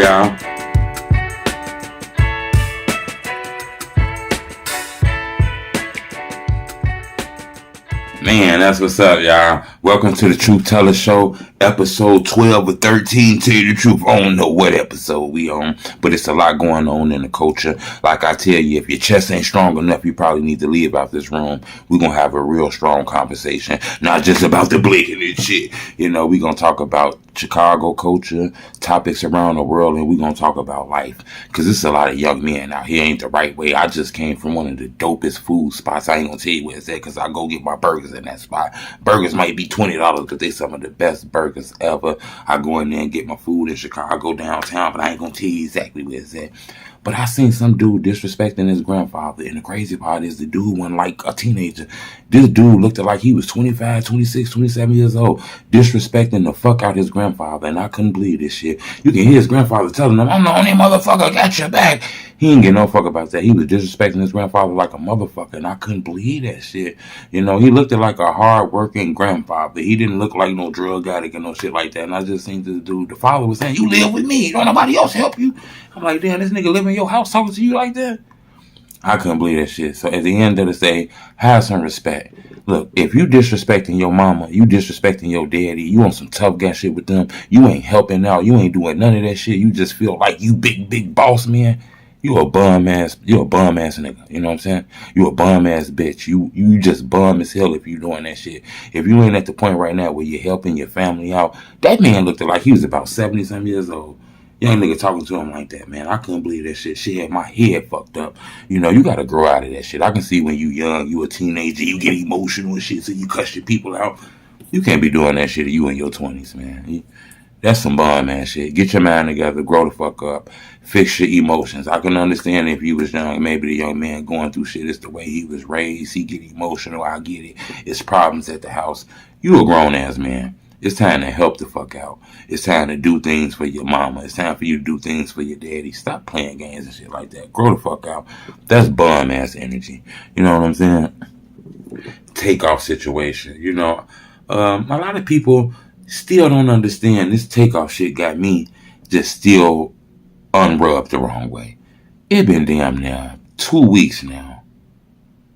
y'all. Man, that's what's up, y'all. Welcome to the Truth Teller Show, episode 12 or 13. Tell you the truth, I don't know what episode we on, but it's a lot going on in the culture. Like I tell you, if your chest ain't strong enough, you probably need to leave out this room. We're going to have a real strong conversation, not just about the blinking and shit. You know, we're going to talk about Chicago culture, topics around the world, and we're going to talk about life. Because there's a lot of young men out here ain't the right way. I just came from one of the dopest food spots. I ain't going to tell you where it's at because I go get my burgers in that spot. Burgers might be $20 because they some of the best burgers ever. I go in there and get my food in Chicago downtown, but I ain't going to tell you exactly where it's at. But I seen some dude disrespecting his grandfather. And the crazy part is the dude wasn't like a teenager. This dude looked like he was 25, 26, 27 years old. Disrespecting the fuck out his grandfather. And I couldn't believe this shit. You can hear his grandfather telling him, I'm the only motherfucker got your back. He didn't get no fuck about that. He was disrespecting his grandfather like a motherfucker. And I couldn't believe that shit. You know, he looked like a hard-working grandfather. He didn't look like no drug addict or no shit like that. And I just seen this dude. The father was saying, you live with me. Don't nobody else help you. I'm like, damn, this nigga live in your house talking to you like that? I couldn't believe that shit. So at the end of the day, have some respect. Look, if you disrespecting your mama, you disrespecting your daddy, you on some tough guy shit with them, you ain't helping out, you ain't doing none of that shit, you just feel like you big boss man, you a bum ass nigga. You know what I'm saying? You a bum ass bitch. You just bum as hell if you doing that shit. If you ain't at the point right now where you're helping your family out, that man looked like he was about 70-some years old. Young nigga talking to him like that, man. I couldn't believe that shit. Shit had my head fucked up. You know, you gotta grow out of that shit. I can see when you young, you a teenager, you get emotional and shit, so you cuss your people out. You can't be doing that shit if you in your 20s, man. That's some bum ass shit. Get your mind together, grow the fuck up, fix your emotions. I can understand if you was young, maybe the young man going through shit. It's the way he was raised. He get emotional. I get it. It's problems at the house. You a grown ass man. It's time to help the fuck out. It's time to do things for your mama. It's time for you to do things for your daddy. Stop playing games and shit like that. Grow the fuck out. That's bum ass energy. You know what I'm saying? Takeoff situation. You know, a lot of people still don't understand this Takeoff shit got me just still unrubbed the wrong way. It been damn near 2 weeks now.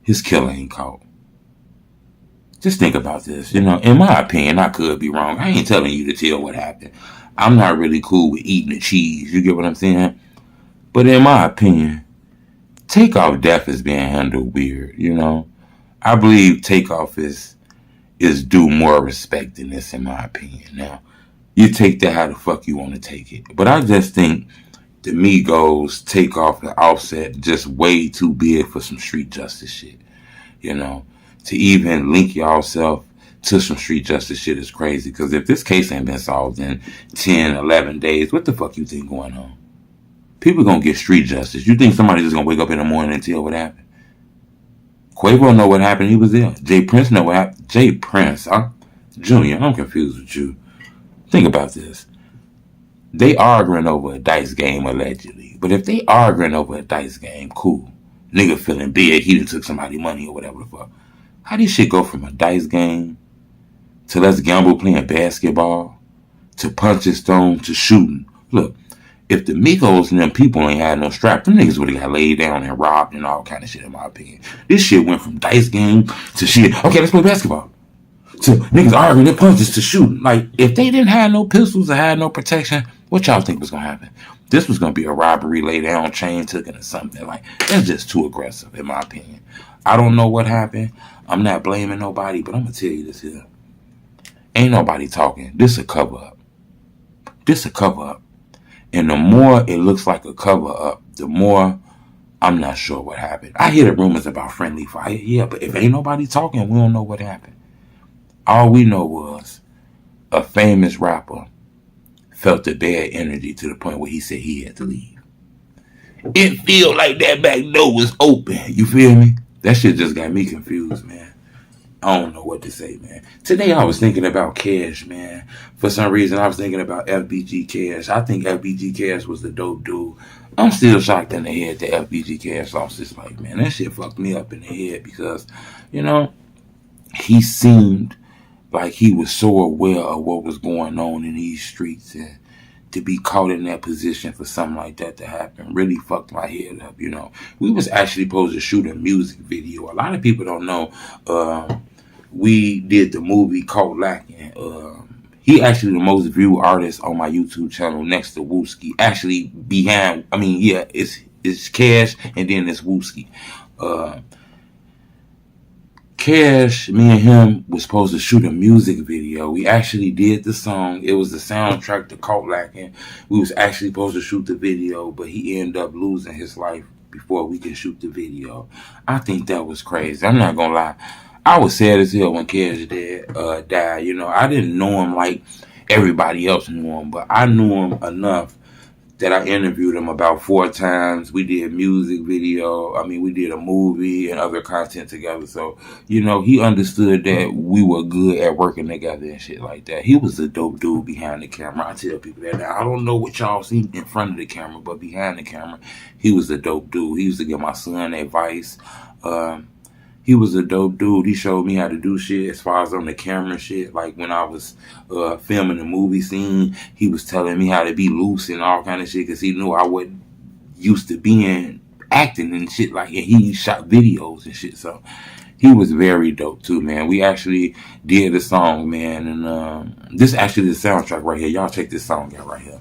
His killer ain't caught. Just think about this. You know, in my opinion, I could be wrong. I ain't telling you to tell what happened. I'm not really cool with eating the cheese. You get what I'm saying? But in my opinion, Takeoff death is being handled weird, you know? I believe Takeoff is due more respect than this, in my opinion. Now, you take that how the fuck you want to take it. But I just think the Migos, Takeoff, and Offset just way too big for some street justice shit, you know? To even link y'all self to some street justice shit is crazy. Because if this case ain't been solved in 10, 11 days, what the fuck you think going on? People gonna get street justice. You think somebody just gonna wake up in the morning and tell what happened? Quavo know what happened. He was there. Jay Prince know what happened. Jay Prince, Junior, I'm confused with you. Think about this. They arguing over a dice game, allegedly. But if they arguing over a dice game, cool. Nigga feeling big, he done took somebody's money or whatever the fuck. How this shit go from a dice game to let's gamble playing basketball to punches thrown to shooting? Look, if the Migos and them people ain't had no strap, them niggas would have got laid down and robbed and all kind of shit, in my opinion. This shit went from dice game to shit, okay, let's play basketball, to niggas arguing and punches to shooting. Like, if they didn't have no pistols or had no protection, what y'all think was going to happen? This was going to be a robbery, lay down, chain taken or something. Like, that's just too aggressive, in my opinion. I don't know what happened. I'm not blaming nobody, but I'm going to tell you this here. Ain't nobody talking. This a cover-up. This a cover-up. And the more it looks like a cover-up, the more I'm not sure what happened. I hear the rumors about friendly fire. Yeah, but if ain't nobody talking, we don't know what happened. All we know was a famous rapper felt the bad energy to the point where he said he had to leave. It feel like that back door was open. You feel me? That shit just got me confused, man. I don't know what to say, man. Today I was thinking about Cash, man. For some reason, I was thinking about FBG Cash. I think FBG Cash was the dope dude. I'm still shocked in the head that FBG Cash lost his life, man. That shit fucked me up in the head because, you know, he seemed like he was so aware of what was going on in these streets and to be caught in that position for something like that to happen really fucked my head up, you know. We was actually supposed to shoot a music video. A lot of people don't know. We did the movie Caught Lacking. He actually the most viewed artist on my YouTube channel next to Wooski. Actually behind, it's Cash and then it's Wooski. Cash, me and him was supposed to shoot a music video. We actually did the song. It was the soundtrack to Caught Lacking. We was actually supposed to shoot the video, but he ended up losing his life before we could shoot the video. I think that was crazy. I'm not gonna lie. I was sad as hell when Cash died. You know, I didn't know him like everybody else knew him, but I knew him enough that I interviewed him about 4 times. We did music video. We did a movie and other content together. So, you know, he understood that we were good at working together and shit like that. He was a dope dude behind the camera. I tell people that. Now, I don't know what y'all see in front of the camera, but behind the camera, he was a dope dude. He used to give my son advice. He was a dope dude. He showed me how to do shit as far as on the camera shit. Like when I was filming the movie scene, he was telling me how to be loose and all kind of shit because he knew I wasn't used to being acting and shit like that. He shot videos and shit. So he was very dope too, man. We actually did the song, man. And this actually the soundtrack right here. Y'all check this song out right here.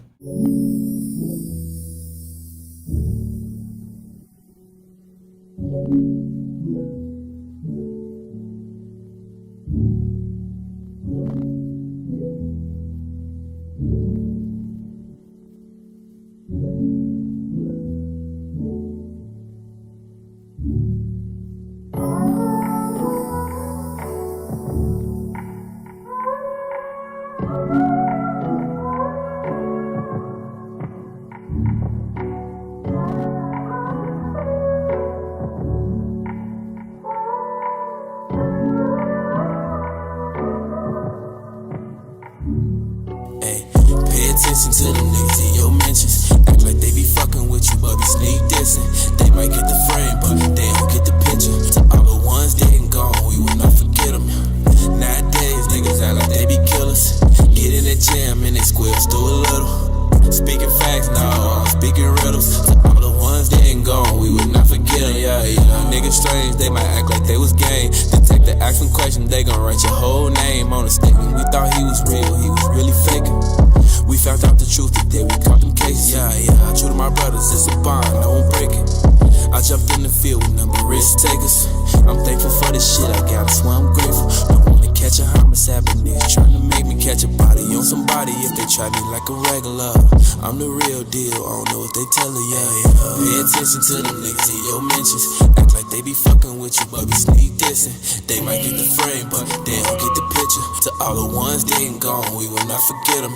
Attention to them niggas in your mentions. Act like they be fucking with you, but be sneak dissing. They might get the frame, but they don't get the picture. To all the ones dead and gone, we will not forget them. Nowadays, niggas act like they be killers. Get in the gym and they squibs through a little. Speaking facts, no, I'm speaking riddles. To all the ones dead and gone, we will not forget them. Yeah. Niggas strange, they might act like they was game. Detective ask them questions, they gon' write your whole name on a statement. We thought he was real, he was really faking. We found out the truth today, we caught them cases. Yeah, true to my brothers, it's a bond, I won't break it. I jumped in the field with number risk takers. I'm thankful for this shit I got, I swear I'm grateful. Don't wanna catch a homicide, but niggas trying to make me catch a body on somebody if they try me like a regular. I'm the real deal, I don't know what they tell her, yeah. Pay attention to them niggas in your mentions. Act like they be fucking with you, but be sneak dissing. They might get the frame, but they don't get the picture. To all the ones dead and gone, we will not forget them.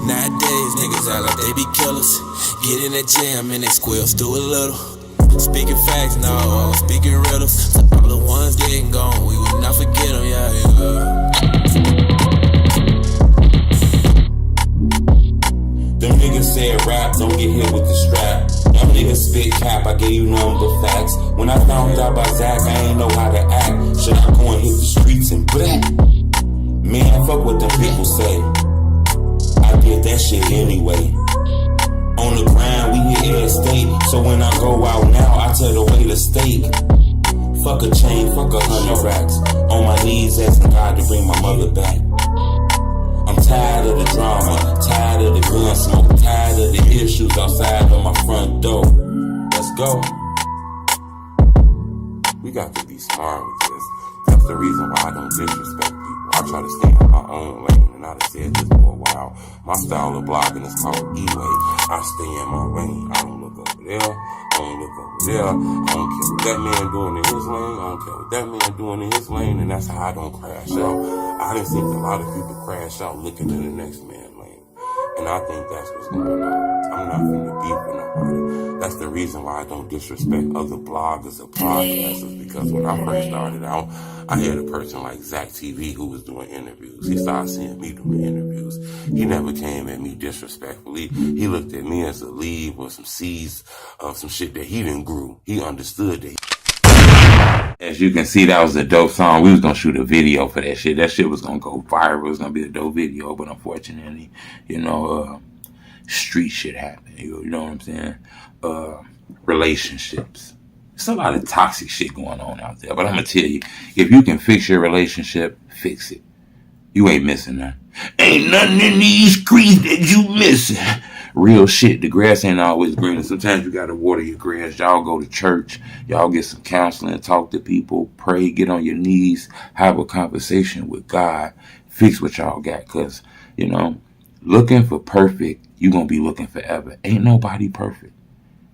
Nowadays, niggas act like they be killers. Get in the gym and they squeals through a little. Speaking facts, no, I'm speaking riddles. To all the ones dead and gone, we will not forget them, yeah. Them niggas said rap, don't get hit with the strap. Them niggas spit cap, I gave you nothing but facts. When I found out about Zach, I ain't know how to act. Should I go and hit the streets and black? Man, fuck what them people say. I did that shit anyway. On the grind, we hit air state. So when I go out now, I tell the way to steak. Fuck a chain, fuck 100 racks. On my knees asking God to bring my mother back. I'm tired of the drama, tired of the gun smoke, tired of the issues outside of my front door. Let's go. We got to be smart with this. That's the reason why I don't disrespect people. I try to stay in my own lane, and I've said this for a while. My style of blogging is called E-Way. I stay in my lane. I don't look over there. I don't look over there. I don't care what that man doing in his lane. I don't care what that man doing in his lane, and that's how I don't crash out. I done seen a lot of people crash out looking at the next man's lane, and I think that's what's going on. I'm not finna beef with nobody. That's the reason why I don't disrespect other bloggers or podcasters, because when I first started out, I had a person like Zach TV who was doing interviews. He started seeing me doing interviews. He never came at me disrespectfully. He looked at me as a lead with some seeds of some shit that he didn't grew. He understood that. As you can see, that was a dope song. We was gonna shoot a video for that shit. That shit was gonna go viral. It was gonna be a dope video, but unfortunately, street shit happen. You know what I'm saying? Relationships. There's a lot of toxic shit going on out there. But I'm going to tell you, if you can fix your relationship, fix it. You ain't missing nothing. Ain't nothing in these streets that you missing. Real shit. The grass ain't always greener. Sometimes you got to water your grass. Y'all go to church. Y'all get some counseling. Talk to people. Pray. Get on your knees. Have a conversation with God. Fix what y'all got. Because, you know, looking for perfect, you going to be looking forever. Ain't nobody perfect.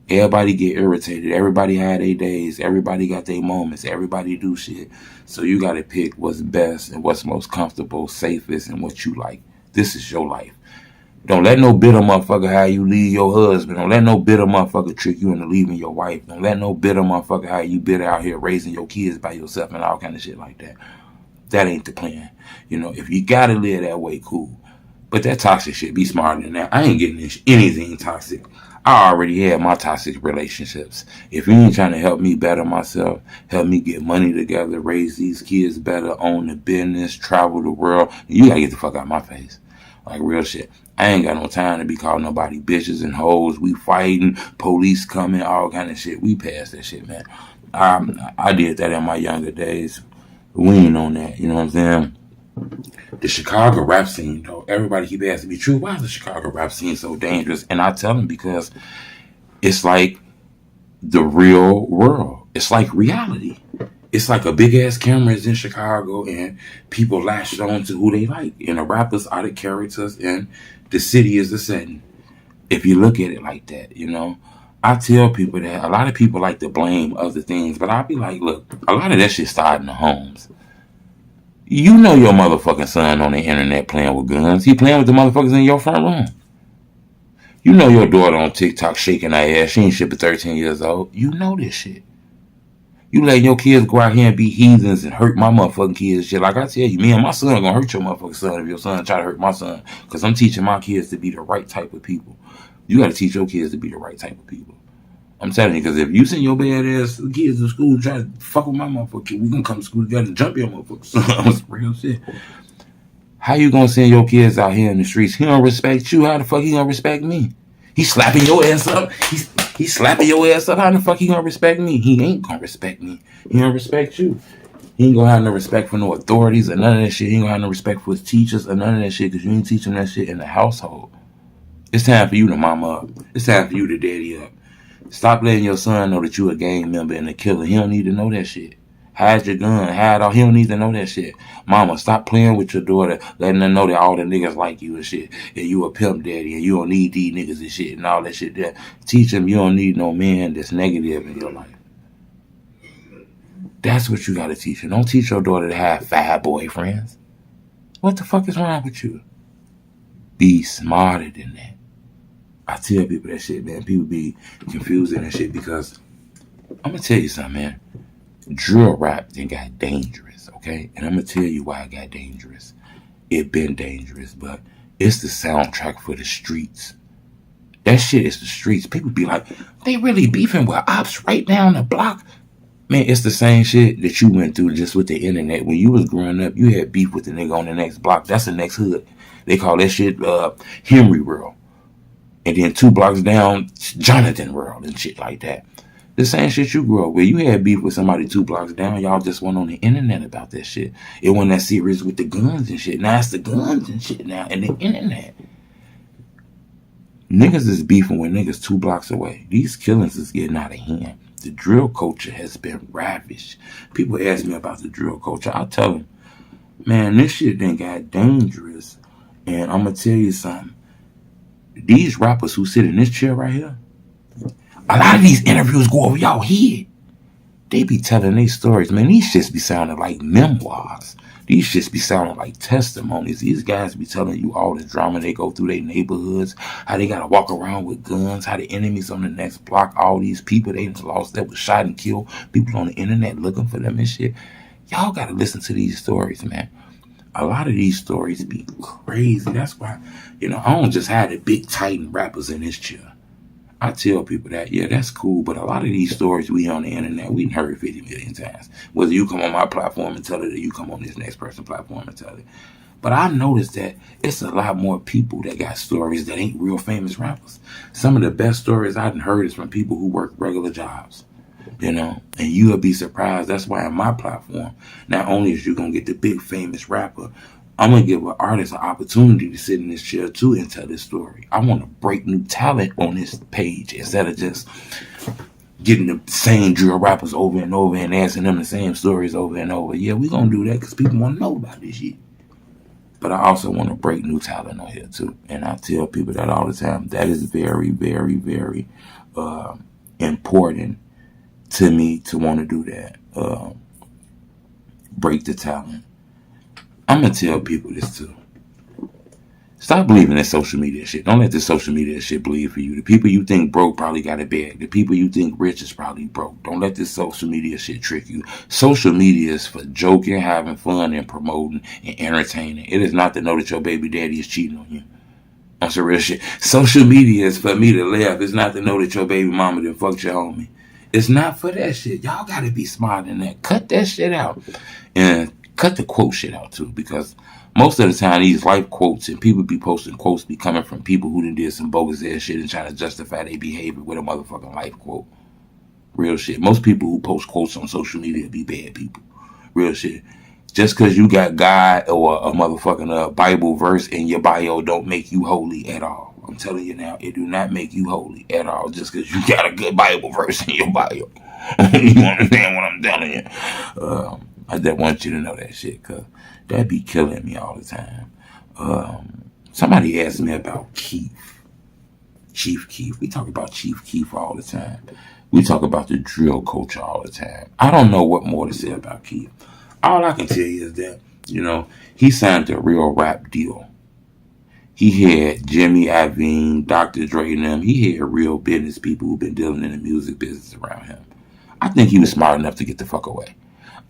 Everybody get irritated. Everybody had their days. Everybody got their moments. Everybody do shit. So you got to pick what's best and what's most comfortable, safest, and what you like. This is your life. Don't let no bitter motherfucker how you leave your husband. Don't let no bitter motherfucker trick you into leaving your wife. Don't let no bitter motherfucker how you bitter out here raising your kids by yourself and all kind of shit like that. That ain't the plan. You know, if you got to live that way, cool. But that toxic shit, be smarter than that. I ain't getting anything toxic. I already had my toxic relationships. If you ain't trying to help me better myself, help me get money together, raise these kids better, own the business, travel the world, you gotta get the fuck out of my face. Like real shit. I ain't got no time to be calling nobody bitches and hoes. We fighting, police coming, all kind of shit. We passed that shit, man. I did that in my younger days. We ain't on that, you know what I'm saying? The Chicago rap scene, though, everybody keep asking me, True, why is the Chicago rap scene so dangerous? And I tell them because it's like the real world. It's like reality. It's like a big ass camera is in Chicago and people latched on to who they like. And the rappers are the characters and the city is the setting. If you look at it like that, you know. I tell people that a lot of people like to blame other things, but I'll be like, look, a lot of that shit started in the homes. You know your motherfucking son on the internet playing with guns. He playing with the motherfuckers in your front room. You know your daughter on TikTok shaking her ass. She ain't shit but 13 years old. You know this shit. You letting your kids go out here and be heathens and hurt my motherfucking kids shit. Like I tell you, me and my son gonna hurt your motherfucking son if your son try to hurt my son. Because I'm teaching my kids to be the right type of people. You gotta teach your kids to be the right type of people. I'm telling you, because if you send your bad ass kids to school try to fuck with my motherfucker kid, we gonna come to school together and jump your motherfucker son. That's real shit. How you gonna send your kids out here in the streets? He don't respect you. How the fuck he gonna respect me? He slapping your ass up. He's slapping your ass up. How the fuck he gonna respect me? He ain't gonna respect me. He don't respect you. He ain't gonna have no respect for no authorities or none of that shit. He ain't gonna have no respect for his teachers or none of that shit because you ain't teaching that shit in the household. It's time for you to mama up. It's time for you to daddy up. Stop letting your son know that you a gang member and a killer. He don't need to know that shit. Hide your gun. Hide all. He don't need to know that shit. Mama, stop playing with your daughter, letting her know that all the niggas like you and shit. And you a pimp daddy and you don't need these niggas and shit and all that shit there. Teach him you don't need no man that's negative in your life. That's what you gotta teach her. Don't teach your daughter to have 5 boyfriends. What the fuck is wrong with you? Be smarter than that. I tell people that shit, man. People be confused in that shit because I'm gonna tell you something, man. Drill rap then got dangerous, okay? And I'm gonna tell you why it got dangerous. It been dangerous, but it's the soundtrack for the streets. That shit is the streets. People be like, they really beefing with ops right down the block. Man, it's the same shit that you went through just with the internet. When you was growing up, you had beef with the nigga on the next block. That's the next hood. They call that shit Henry World. And then 2 blocks down, Jonathan World and shit like that. The same shit you grew up with. You had beef with somebody 2 blocks down. Y'all just went on the internet about that shit. It wasn't that serious with the guns and shit. Now it's the guns and shit now and the internet. Niggas is beefing with niggas 2 blocks away. These killings is getting out of hand. The drill culture has been ravished. People ask me about the drill culture. I tell them, man, this shit done got dangerous. And I'm going to tell you something. These rappers who sit in this chair right here, a lot of these interviews go over y'all head. They be telling their stories, man. These shits be sounding like memoirs. These shits be sounding like testimonies. These guys be telling you all the drama they go through their neighborhoods, how they gotta walk around with guns, how the enemies on the next block, all these people they lost that was shot and killed, people on the internet looking for them and shit. Y'all gotta listen to these stories, man. A lot of these stories be crazy. That's why, I don't just have the big titan rappers in this chair. I tell people that, yeah, that's cool, but a lot of these stories we on the internet, we heard 50 million times. Whether you come on my platform and tell it or you come on this next person's platform and tell it. But I noticed that it's a lot more people that got stories that ain't real famous rappers. Some of the best stories I've heard is from people who work regular jobs. And you'll be surprised. That's why on my platform, not only is you going to get the big famous rapper, I'm going to give an artist an opportunity to sit in this chair too and tell this story. I want to break new talent on this page instead of just getting the same drill rappers over and over and asking them the same stories over and over. Yeah, we're going to do that because people want to know about this shit. But I also want to break new talent on here too. And I tell people that all the time. That is very, very, very important to me to want to do that. Break the talent. I'm going to tell people this too. Stop believing that social media shit. Don't let this social media shit believe for you. The people you think broke probably got a bag. The people you think rich is probably broke. Don't let this social media shit trick you. Social media is for joking, having fun, and promoting and entertaining. It is not to know that your baby daddy is cheating on you. That's some real shit. Social media is for me to laugh. It's not to know that your baby mama done fucked your homie. It's not for that shit. Y'all gotta be smart in that. Cut that shit out. And cut the quote shit out too, because most of the time these life quotes and people be posting quotes be coming from people who done did some bogus ass shit and trying to justify their behavior with a motherfucking life quote. Real shit. Most people who post quotes on social media be bad people. Real shit. Just because you got God or a motherfucking Bible verse in your bio don't make you holy at all. I'm telling you now, it do not make you holy at all just because you got a good Bible verse in your bio. You understand what I'm telling you? I just want you to know that shit because that be killing me all the time. Somebody asked me about Keef. ChiefKeef. We talk about ChiefKeef all the time. We talk about the drill culture all the time. I don't know what more to say about Keef. All I can tell you is that, he signed a real rap deal. He had Jimmy Iovine, Dr. Dre and them. He had real business people who've been dealing in the music business around him. I think he was smart enough to get the fuck away.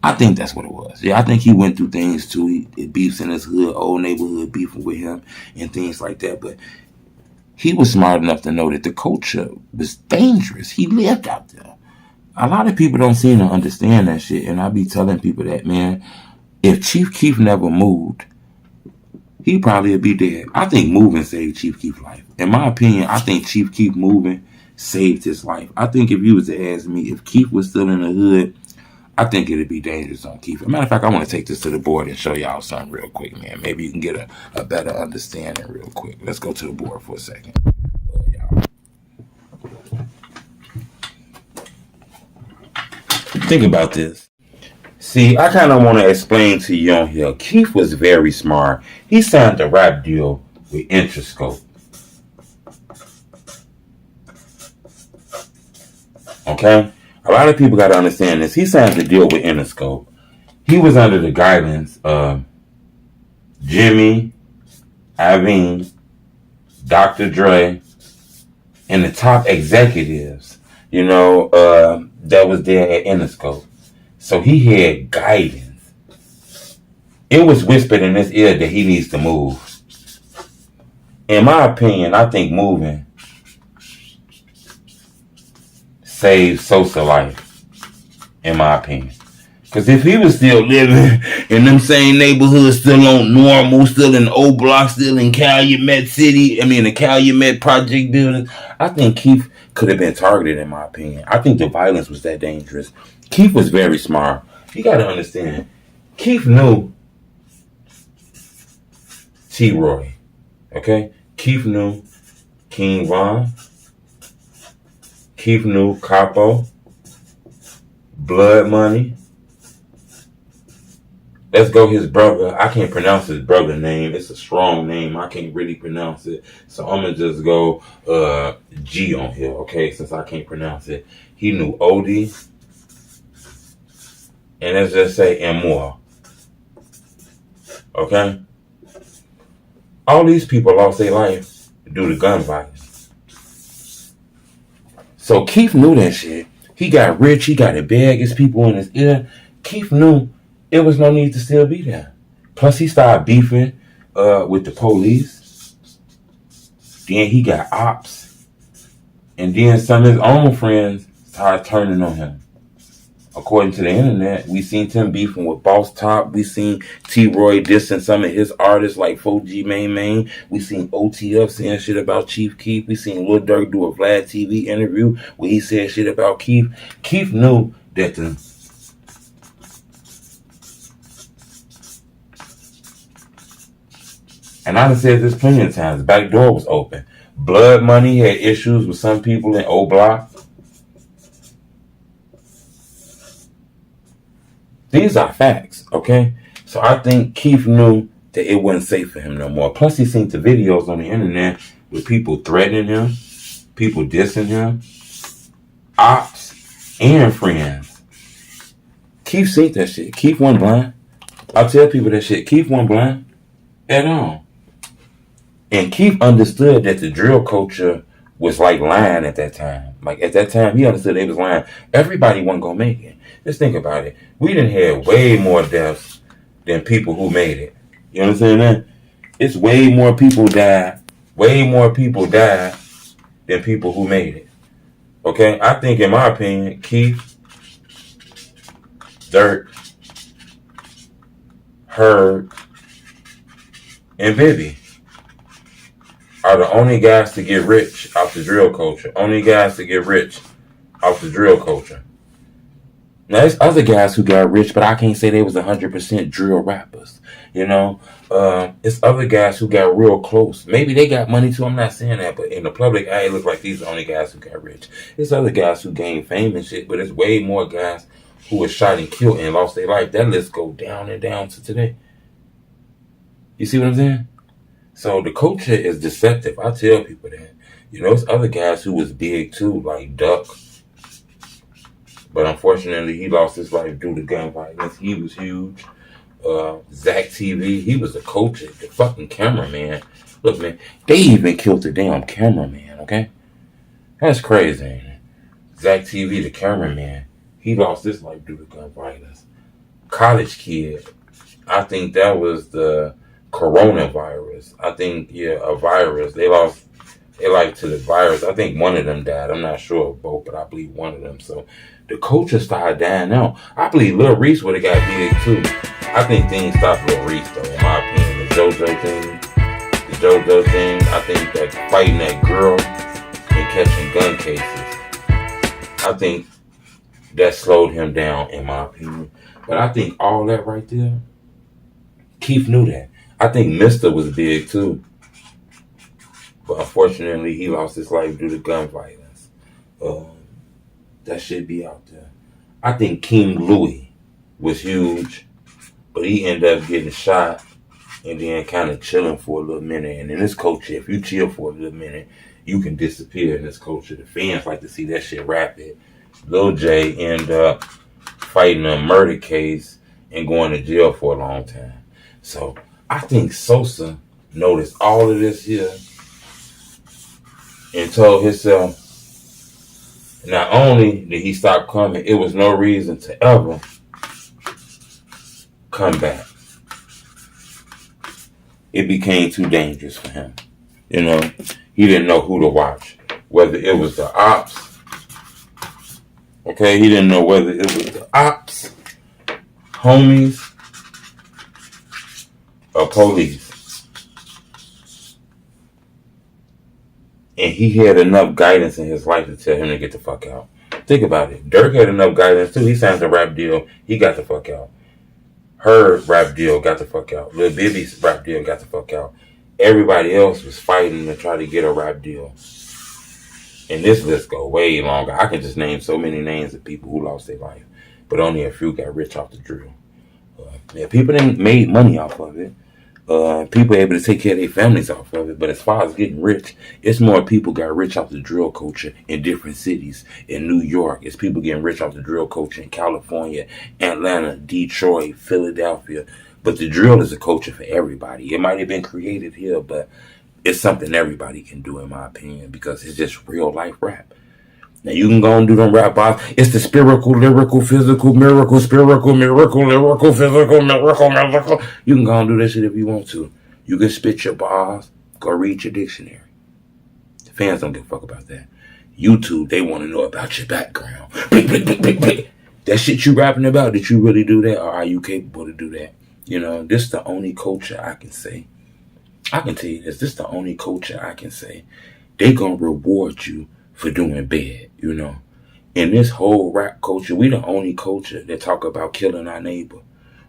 I think that's what it was. Yeah, I think he went through things too. He beefs in his hood, old neighborhood beefing with him and things like that. But he was smart enough to know that the culture was dangerous. He lived out there. A lot of people don't seem to understand that shit. And I be telling people that, man, if ChiefKeef never moved, he probably would be dead. I think moving saved ChiefKeef's life. In my opinion, I think ChiefKeef moving saved his life. I think if you was to ask me, if Keef was still in the hood, I think it'd be dangerous on Keef. As a matter of fact, I want to take this to the board and show y'all something real quick, man. Maybe you can get a better understanding real quick. Let's go to the board for a second. Think about this. See, I kind of want to explain to you on here. Keef was very smart. He signed a rap deal with Interscope. Okay? A lot of people got to understand this. He signed the deal with Interscope. He was under the guidance of Jimmy, Iovine, Dr. Dre, and the top executives, that was there at Interscope. So he had guidance. It was whispered in his ear that he needs to move. In my opinion, I think moving saves Sosa life. In my opinion. Because if he was still living in them same neighborhoods, still on Normal, still in the old block, still in Calumet City, the Calumet Project building, I think Keef could have been targeted, in my opinion. I think the violence was that dangerous. Keef was very smart. You got to understand, Keef knew T-Roy, okay? Keef knew King Von. Keef knew Capo, Blood Money. Let's go his brother. I can't pronounce his brother's name. It's a strong name. I can't really pronounce it. So I'm going to just go G on here, okay, since I can't pronounce it. He knew Odie. And let's just say and more. Okay? All these people lost their life due to gun violence. So Keef knew that shit. He got rich. He got a bag. His people in his ear. Keef knew it was no need to still be there. Plus, he started beefing with the police. Then he got ops. And then some of his own friends started turning on him. According to the internet, we seen Tim beefing with Boss Top. We seen T-Roy dissing some of his artists like 4G Main. We seen OTF saying shit about ChiefKeef. We seen Lil Durk do a Vlad TV interview where he said shit about Keef. Keef knew that and I done said this plenty of times, the back door was open. Blood Money had issues with some people in O Block. These are facts, okay? So I think Keef knew that it wasn't safe for him no more. Plus, he seen the videos on the internet with people threatening him, people dissing him, ops, and friends. Keef seen that shit. Keef wasn't blind. I tell people that shit. Keef wasn't blind at all. And Keef understood that the drill culture was like lying at that time. Like at that time, he understood they was lying. Everybody wasn't gonna make it. Just think about it. We done had way more deaths than people who made it. You understand that? It's way more people died. Way more people died than people who made it. Okay? I think, in my opinion, Keef, Dirt, Herb, and Bibby are the only guys to get rich off the drill culture. Only guys to get rich off the drill culture. Now, there's other guys who got rich, but I can't say they was 100% drill rappers. You know, it's other guys who got real close. Maybe they got money too. I'm not saying that, but in the public eye, it look like these are the only guys who got rich. There's other guys who gained fame and shit, but there's way more guys who were shot and killed and lost their life. That list go down and down to today. You see what I'm saying? So the culture is deceptive. I tell people that. You know, there's other guys who was big too, like Duck. But unfortunately, he lost his life due to gun violence. He was huge. Zach TV, he was a coach, the fucking cameraman. Look, man, they even killed the damn cameraman, okay? That's crazy, ain't it? Zach TV, the cameraman, he lost his life due to gun violence. College kid, I think that was the coronavirus. I think, yeah, a virus. They lost their life to the virus. I think one of them died. I'm not sure of both, but I believe one of them. So the culture started dying out. I believe Lil Reese would have got big too. I think things stopped Lil Reese though, in my opinion. The JoJo thing, I think that fighting that girl and catching gun cases, I think that slowed him down, in my opinion. But I think all that right there, Keef knew that. I think Mr. was big too. But unfortunately, he lost his life due to gun violence. That should be out there. I think King Louis was huge, but he ended up getting shot and then kind of chilling for a little minute. And in this culture, if you chill for a little minute, you can disappear in this culture. The fans like to see that shit rapid. Lil J ended up fighting a murder case and going to jail for a long time. So I think Sosa noticed all of this here and told himself, not only did he stop coming, it was no reason to ever come back. It became too dangerous for him. You know, he didn't know who to watch. Whether it was the ops, okay, he didn't know whether it was the ops, homies, or police. And he had enough guidance in his life to tell him to get the fuck out. Think about it. Dirk had enough guidance too. He signed a rap deal. He got the fuck out. Her rap deal got the fuck out. Lil Bibby's rap deal got the fuck out. Everybody else was fighting to try to get a rap deal. And this list go way longer. I can just name so many names of people who lost their life. But only a few got rich off the drill. Yeah, people didn't made money off of it. People able to take care of their families off of it. But as far as getting rich, it's more people got rich off the drill culture in different cities. In New York, it's people getting rich off the drill culture in California, Atlanta, Detroit, Philadelphia. But the drill is a culture for everybody. It might have been created here, but it's something everybody can do, in my opinion, because it's just real life rap. Now you can go and do them rap bars. It's the spiritual, lyrical, physical, miracle, spiritual, miracle, lyrical, physical, miracle. You can go and do that shit if you want to. You can spit your bars. Go read your dictionary. The fans don't give a fuck about that. YouTube, they want to know about your background. They that shit you rapping about, did you really do that, or are you capable to do that? You know, this is the only culture I can say. I can tell you this. This is the only culture I can say. They gonna reward you for doing bad, you know. In this whole rap culture, we the only culture that talk about killing our neighbor.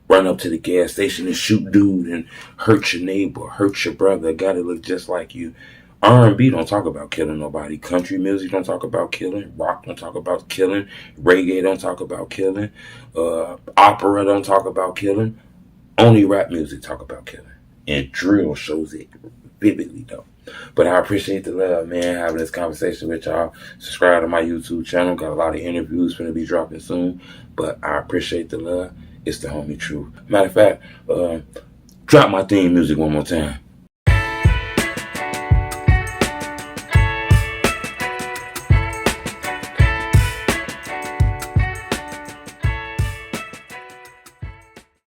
Run up to the gas station and shoot dude and hurt your neighbor, hurt your brother, gotta look just like you. R&B don't talk about killing nobody. Country music don't talk about killing. Rock don't talk about killing. Reggae don't talk about killing. Opera don't talk about killing. Only rap music talk about killing. And drill shows it vividly, though. But I appreciate the love, man, having this conversation with y'all. Subscribe to my YouTube channel. Got a lot of interviews going to be dropping soon. But I appreciate the love. It's the homie Truth. Matter of fact, drop my theme music one more time.